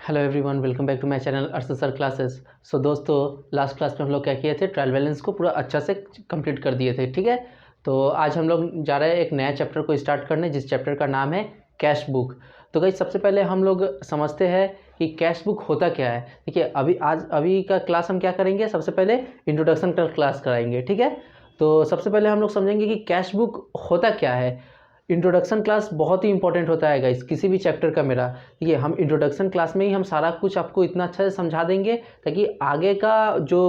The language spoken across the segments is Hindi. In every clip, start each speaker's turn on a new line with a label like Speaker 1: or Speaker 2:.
Speaker 1: Hello everyone, welcome back to my channel Arshad sir classes. So दोस्तों, लास्ट क्लास में हम लोग क्या किए थे, ट्रायल बैलेंस को पूरा अच्छा से कंप्लीट कर दिए थे। ठीक है, तो आज हम लोग जा रहे हैं एक नया चैप्टर को स्टार्ट करने, जिस चैप्टर का नाम है कैश बुक। तो गाइस, सबसे पहले हम लोग समझते हैं कि कैश बुक होता क्या है। देखिए, अभी का क्लास हम क्या करेंगे, सबसे पहले इंट्रोडक्शन का क्लास कराएंगे। ठीक है, तो सबसे पहले हम लोग समझेंगे कि कैश बुक होता क्या है। इंट्रोडक्शन क्लास बहुत ही इंपॉर्टेंट होता है गाइस, किसी भी चैप्टर का। मेरा ठीक है, हम इंट्रोडक्शन क्लास में ही हम सारा कुछ आपको इतना अच्छा से समझा देंगे ताकि आगे का जो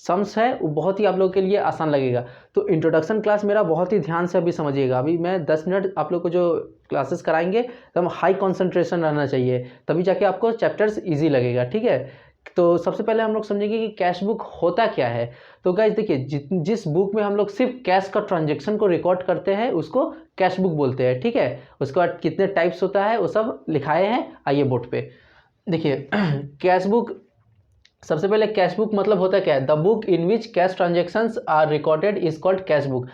Speaker 1: सम्स है वो बहुत ही आप लोगों के लिए आसान लगेगा। तो इंट्रोडक्शन क्लास मेरा बहुत ही ध्यान से अभी समझिएगा। अभी मैं 10 मिनट आप लोग को जो क्लासेस कराएंगे तो हम हाई कंसंट्रेशन रहना चाहिए, तभी जाके आपको चैप्टर्स ईजी लगेगा। ठीक है, तो सबसे पहले हम लोग समझेंगे कि कैश बुक होता क्या है। तो गाइज देखिए, जिस बुक में हम लोग सिर्फ कैश का ट्रांजेक्शन को रिकॉर्ड करते हैं उसको कैश बुक बोलते हैं। ठीक है, उसके बाद कितने टाइप्स होता है वो सब लिखाए हैं, आइए बोर्ड पे देखिए। कैश बुक, सबसे पहले कैश बुक मतलब होता क्या है। The book in which cash transactions are recorded is called cash book.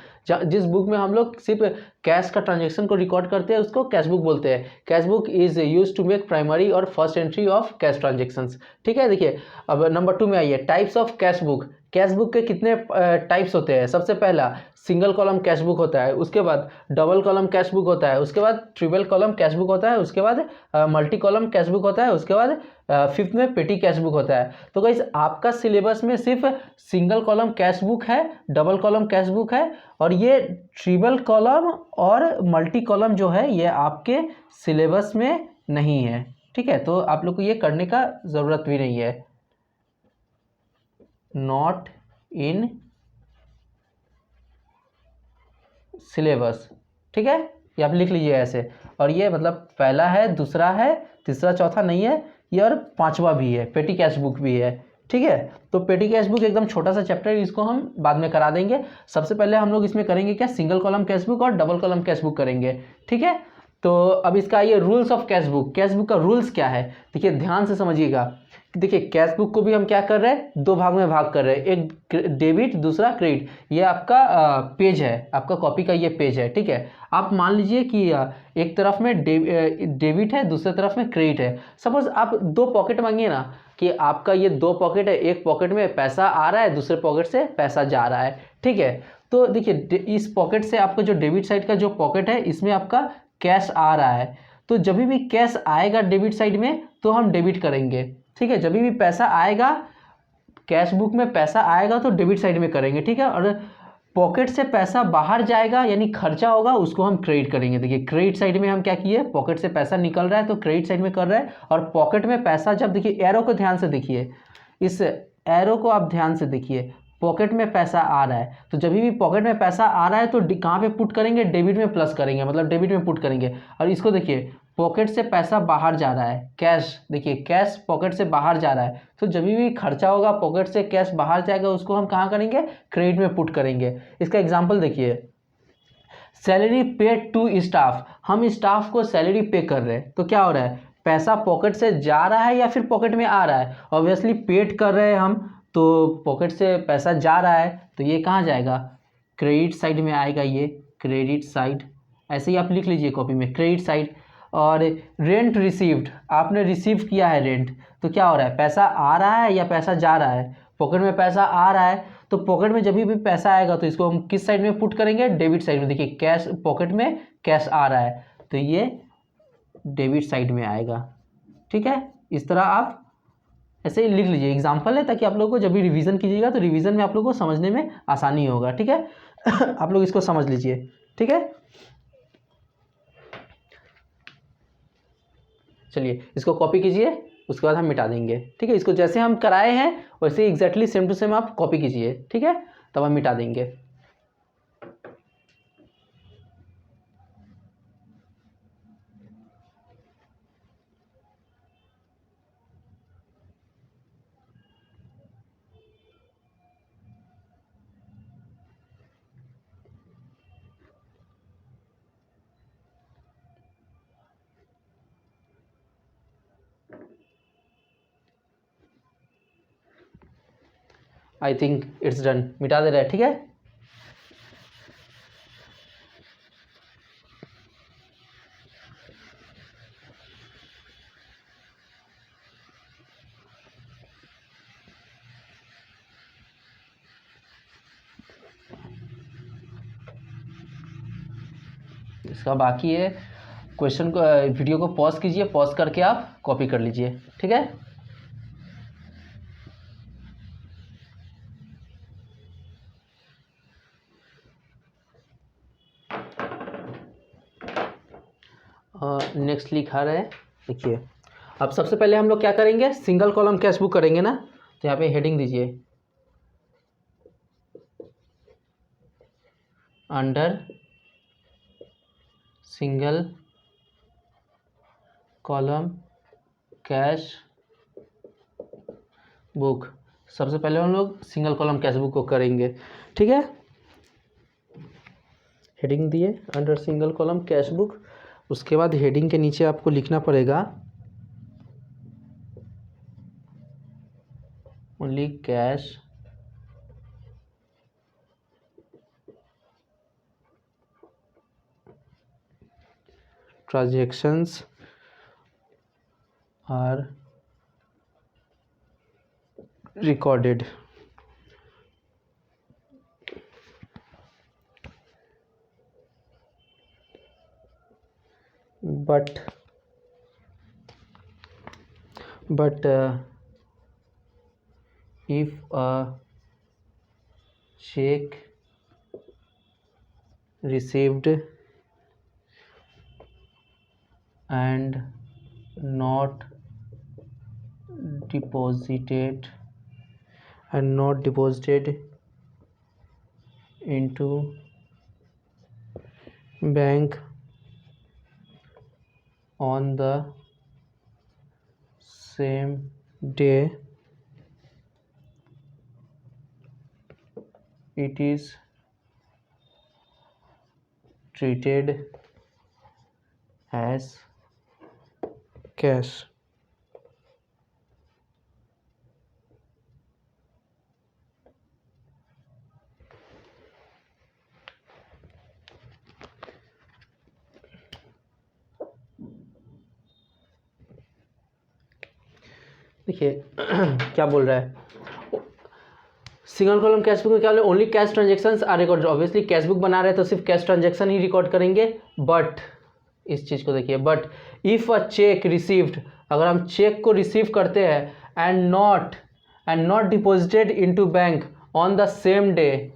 Speaker 1: जिस बुक में हम लोग सिर्फ कैश का ट्रांजेक्शन को रिकॉर्ड करते हैं उसको कैश बुक बोलते हैं। Cash book is use to make primary और first entry of cash transactions. ठीक है, देखिए अब नंबर 2 में आइए, types of cash book. Cash book के कितने टाइप्स होते हैं। सबसे पहला सिंगल कॉलम कैश बुक होता है, उसके बाद डबल कॉलम कैश बुक होता है, उसके बाद ट्रिपल कॉलम कैश बुक होता है, उसके बाद मल्टी कॉलम कैश बुक होता है, उसके बाद फिफ्थ में पेटी कैश बुक होता है। तो गाइस, आपका सिलेबस में सिर्फ सिंगल कॉलम कैश बुक है, डबल कॉलम कैश बुक है, और ये ट्रिपल कॉलम और मल्टी कॉलम जो है ये आपके सिलेबस में नहीं है। ठीक है, तो आप लोग को ये करने का ज़रूरत भी नहीं है। Not in syllabus. ठीक है, ये आप लिख लीजिए ऐसे। और ये मतलब पहला है, दूसरा है, तीसरा चौथा नहीं है ये, और पांचवा भी है, पेटी कैश बुक भी है। ठीक है, तो पेटी कैश बुक एकदम छोटा सा चैप्टर है, इसको हम बाद में करा देंगे। सबसे पहले हम लोग इसमें करेंगे क्या, सिंगल कॉलम कैश बुक और डबल कॉलम कैश बुक करेंगे। ठीक है, तो अब इसका ये rules of cash book. Cash book का रूल्स क्या है, देखिए ध्यान से समझिएगा। देखिए, कैश बुक को भी हम क्या कर रहे हैं, दो भाग में भाग कर रहे हैं, एक डेबिट, दूसरा क्रेडिट। ये आपका पेज है, आपका कॉपी का ये पेज है। ठीक है, आप मान लीजिए कि एक तरफ में डेबिट है, दूसरे तरफ में क्रेडिट है। सपोज आप दो पॉकेट मांगिए ना, कि आपका ये दो पॉकेट है, एक पॉकेट में पैसा आ रहा है, दूसरे पॉकेट से पैसा जा रहा है। ठीक है, तो देखिए इस पॉकेट से आपका जो डेबिट साइड का जो पॉकेट है इसमें आपका कैश आ रहा है। तो जब भी कैश आएगा डेबिट साइड में तो हम डेबिट करेंगे। ठीक है, जब भी पैसा आएगा, कैश बुक में पैसा आएगा तो डेबिट साइड में करेंगे। ठीक है, और पॉकेट से पैसा बाहर जाएगा यानी खर्चा होगा, उसको हम क्रेडिट करेंगे। देखिए क्रेडिट साइड में हम क्या किए, पॉकेट से पैसा निकल रहा है तो क्रेडिट साइड में कर रहे हैं, और पॉकेट में पैसा जब, देखिए एरो को ध्यान से देखिए, इस एरो को आप ध्यान से देखिए, पॉकेट में पैसा आ रहा है तो जब भी पॉकेट में पैसा आ रहा है तो कहाँ पे पुट करेंगे, डेबिट में प्लस करेंगे, मतलब डेबिट में पुट करेंगे। और इसको देखिए, पॉकेट से पैसा बाहर जा रहा है, कैश, देखिए कैश पॉकेट से बाहर जा रहा है, तो जब भी खर्चा होगा पॉकेट से कैश बाहर जाएगा, उसको हम कहाँ करेंगे, क्रेडिट में पुट करेंगे। इसका एग्जांपल देखिए, सैलरी पेड टू स्टाफ, हम स्टाफ को सैलरी पे कर रहे हैं तो क्या हो रहा है, पैसा पॉकेट से जा रहा है या फिर पॉकेट में आ रहा है, ऑब्वियसली पेड कर रहे हैं हम, तो पॉकेट से पैसा जा रहा है तो ये कहाँ जाएगा, क्रेडिट साइड में आएगा, ये क्रेडिट साइड। ऐसे ही आप लिख लीजिए कॉपी में, क्रेडिट साइड। और रेंट रिसीव्ड, आपने रिसीव किया है रेंट, तो क्या हो रहा है, पैसा आ रहा है या पैसा जा रहा है, पॉकेट में पैसा आ रहा है, तो पॉकेट में जब भी पैसा आएगा तो इसको हम किस साइड में पुट करेंगे, डेबिट साइड में। देखिए कैश, पॉकेट में कैश आ रहा है तो ये डेबिट साइड में आएगा। ठीक है, इस तरह आप ऐसे ही लिख लीजिए, एग्जाम्पल है ताकि आप लोग को जब भी रिवीजन कीजिएगा तो रिवीजन में आप लोग को समझने में आसानी होगा। ठीक है, आप लोग इसको समझ लीजिए। ठीक है, चलिए इसको कॉपी कीजिए, उसके बाद हम मिटा देंगे। ठीक है, इसको जैसे हम कराए हैं वैसे एग्जैक्टली सेम टू सेम आप कॉपी कीजिए। ठीक है, तब हम मिटा देंगे। आई थिंक इट्स डन, मिटा दे रहा है। ठीक है, इसका बाकी है, क्वेश्चन को वीडियो को पॉज कीजिए, पॉज करके आप कॉपी कर लीजिए, ठीक है। नेक्स्ट लिखा रहे, देखिए अब सबसे पहले हम लोग क्या करेंगे, सिंगल कॉलम कैश बुक करेंगे ना। तो यहाँ पे हेडिंग दीजिए, under single column cash book. सबसे पहले हम लोग सिंगल कॉलम कैश बुक को करेंगे, ठीक है। हेडिंग दिए under single column cash book. उसके बाद हेडिंग के नीचे आपको लिखना पड़ेगा only cash transactions are recorded, but if a check received and not deposited into bank on the same day, it is treated as cash। देखिए क्या बोल रहा है, सिंगल कॉलम कैश बुक में क्या बोले, only cash transactions are record. Obviously cash book बना रहे हैं तो सिर्फ कैश ट्रांजेक्शन ही रिकॉर्ड करेंगे। बट इस चीज़ को देखिए, but if a cheque received, अगर हम चेक को रिसीव करते हैं and not deposited into bank on the same day,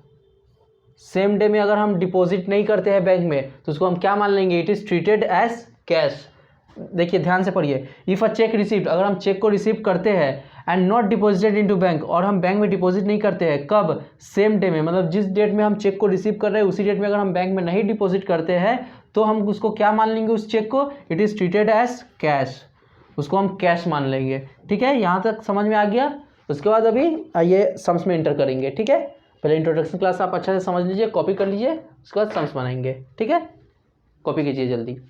Speaker 1: same day में अगर हम डिपॉजिट नहीं करते हैं बैंक में तो उसको हम क्या मान लेंगे, it is treated as cash. देखिए ध्यान से पढ़िए, इफ़ अ चेक रिसीव्ड, अगर हम चेक को रिसीव करते हैं and not deposited into bank, और हम बैंक में डिपॉजिट नहीं करते हैं, कब, सेम डे में, मतलब जिस डेट में हम चेक को रिसीव कर रहे हैं उसी डेट में अगर हम बैंक में नहीं डिपॉजिट करते हैं तो हम उसको क्या मान लेंगे, उस चेक को, it is treated as cash, उसको हम कैश मान लेंगे, ठीक है। यहाँ तक समझ में आ गया। उसके बाद अभी आइए सम्स में एंटर करेंगे, ठीक है। पहले इंट्रोडक्शन क्लास आप अच्छे से समझ लीजिए, कॉपी कर लीजिए, उसके बाद सम्स बनाएंगे, ठीक है। कॉपी कीजिए जल्दी।